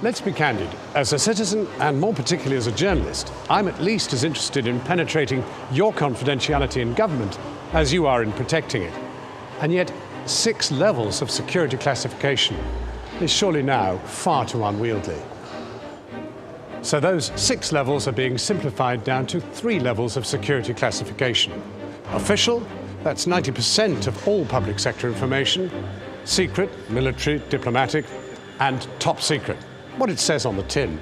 Let's be candid. As a citizen, and more particularly as a journalist, I'm at least as interested in penetrating your confidentiality in government as you are in protecting it. And yet, 6 levels of security classification is surely now far too unwieldy. So those 6 levels are being simplified down to 3 levels of security classification. Official, that's 90% of all public sector information. Secret, military, diplomatic, and top secret, what it says on the tin.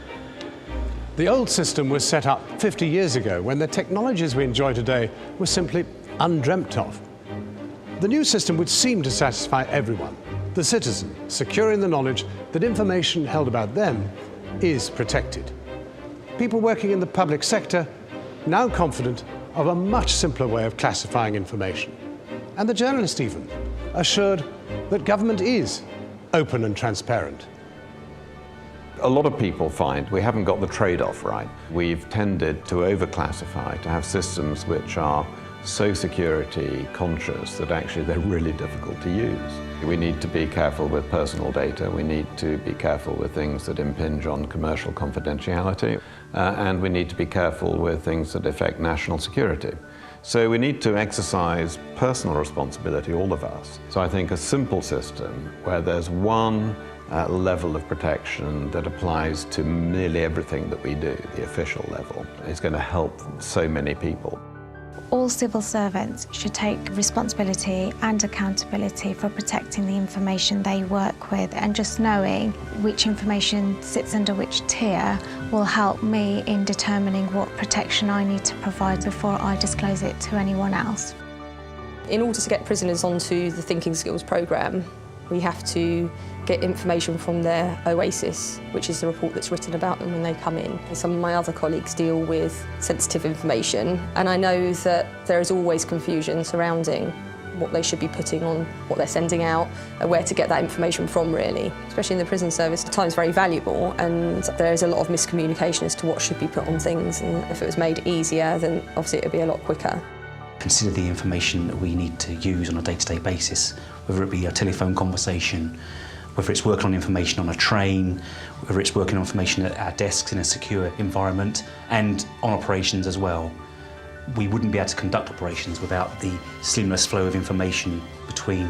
The old system was set up 50 years ago when the technologies we enjoy today were simply undreamt of. The new system would seem to satisfy everyone, the citizen, secure in the knowledge that information held about them is protected. People working in the public sector now confident of a much simpler way of classifying information. And the journalist even assured that government is open and transparent. A lot of people find we haven't got the trade-off right. We've tended to overclassify, to have systems which are so security conscious that actually they're really difficult to use. We need to be careful with personal data, we need to be careful with things that impinge on commercial confidentiality, and we need to be careful with things that affect national security. So we need to exercise personal responsibility, all of us. So I think a simple system where there's one level of protection that applies to nearly everything that we do, the official level, is going to help so many people. All civil servants should take responsibility and accountability for protecting the information they work with, and just knowing which information sits under which tier will help me in determining what protection I need to provide before I disclose it to anyone else. In order to get prisoners onto the Thinking Skills programme, we have to get information from their OASIS, which is the report that's written about them when they come in. Some of my other colleagues deal with sensitive information, and I know that there is always confusion surrounding what they should be putting on, what they're sending out, and where to get that information from, really. Especially in the prison service, time's very valuable, and there is a lot of miscommunication as to what should be put on things, and if it was made easier, then obviously it would be a lot quicker. Consider the information that we need to use on a day-to-day basis, whether it be a telephone conversation, whether it's working on information on a train, whether it's working on information at our desks in a secure environment, and on operations as well. We wouldn't be able to conduct operations without the seamless flow of information between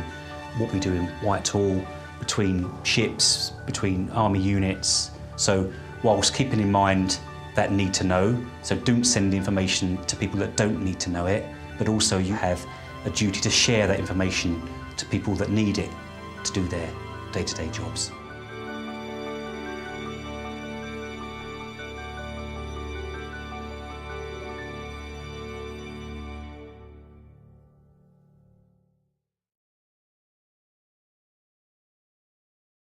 what we do in Whitehall, between ships, between army units. So whilst keeping in mind that need to know, so don't send information to people that don't need to know it, but also you have a duty to share that information to people that need it to do their day-to-day jobs.